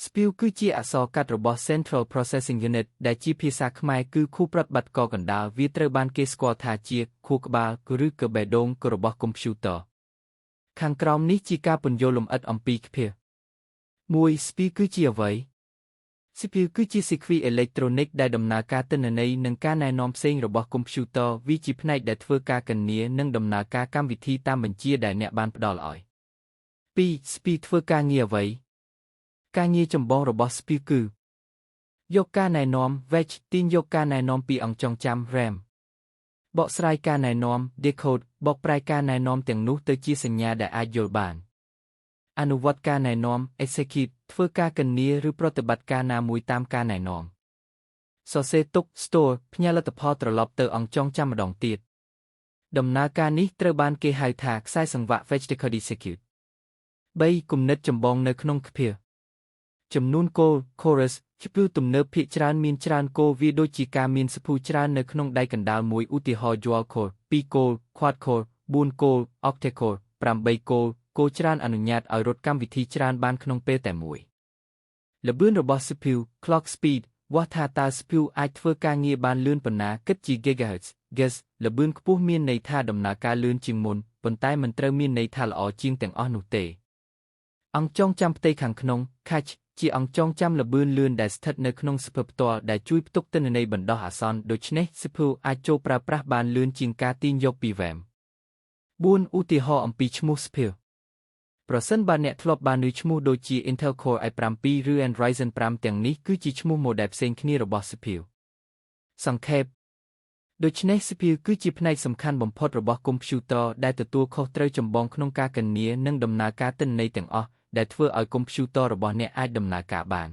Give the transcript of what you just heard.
CPU គឺជាអក្សរកាត់របស់ Central Processing Unit ដែលជាភាសាខ្មែរគឺខួរប្រតិបត្តិការកណ្ដាលវាត្រូវបានគេស្គាល់ថាជាខួរក្បាលឬក៏បេះដូងរបស់កុំព្យូទ័រខាងក្រោមនេះជាការពន្យល់លម្អិតអំពីក្ភា 1. CPU គឺជាអ្វី CPU គឺជាសៀគ្វីអេឡិចត្រូនិកដែលដំណើរការទិន្នន័យនិងការណែនាំផ្សេងរបស់កុំព្យូទ័រវាជាផ្នែកដែលធ្វើការគណនានិងដំណើរការកម្មវិធីតាមបញ្ជាដែលអ្នកបានផ្ដល់ឲ្យ 2. CPU ធ្វើការងារអ្វីការងារចម្បងរបស់ CPU គឺយកការណែនាំ Fetch ទាញយកការណែនាំពីអង្គចងចាំ RAM បកស្រាយការណែនាំ Decode បកប្រែការណែនាំទាំងនោះទៅជាសញ្ញាដែលអាចយល់បានអនុវត្តការណែនាំ Execute ធ្វើការគណនាឬប្រតិបត្តិការណាមួយតាមការណែនាំសរសេរទុក Store ផ្ញើលទ្ធផលត្រឡប់ទៅអង្គចងចាំម្ដងទៀតដំណើរការនេះត្រូវបានគេហៅថាខ្សែសង្វាក់ Fetch Decode Execute 3. គំនិតចម្បងនៅក្នុងក្ភាចំនួនគោល chorus CPU ទំនើបភាគច្រើនមានច្រើនគោលវាដូចជាការមានសភូច្រើននៅក្នុងដៃកណ្ដាលមួយឧទាហរណ៍ dual core 2 គោល quad core 4 គោល octa core 8 គោលគោលច្រើនអនុញ្ញាតឲ្យរត់កម្មវិធីច្រើនបានក្នុងពេលតែមួយល្បឿនរបស់ CPU clock speed វាស់ថាតើ CPU អាចធ្វើការងារបានលឿនប៉ុណ្ណាគិតជា GHz Gs ល្បឿនខ្ពស់មានន័យថាដំណើរការលឿនជាងមុនប៉ុន្តែមិនត្រូវមានន័យថាល្អជាងទាំងអស់នោះទេអង្គចងចាំផ្ទៃខាងក្នុង Cache ជាអង្គចងចាំល្បឿនលឿនដែលស្ថិតនៅក្នុងសៀវភៅផ្ទាល់ដែលជួយផ្ទុកទិន្នន័យបណ្ដោះអាសន្នដូច្នេះ CPU អាចចូលប្រើប្រាស់បានលឿនជាងការទាញយកពី RAM 4. ឧទាហរណ៍អំពីឈ្មោះ CPU ប្រសិនបើអ្នកធ្លាប់បានឮឈ្មោះដូចជា Intel Core i7 ឬ Ryzen 5ទាំងនេះគឺជាឈ្មោះ model ផ្សេងគ្នារបស់ CPU សង្ខេបដូច្នេះ CPU គឺជាផ្នែកសំខាន់បំផុតរបស់កុំព្យូទ័រដែលទទួលខុសត្រូវចម្បងក្នុងការគណនានិងដំណើរការទិន្នន័យទាំងអស់ដែលធ្វើឲ្យកុំព្យូទ័ររបស់អ្នកអាចដំណើរការបាន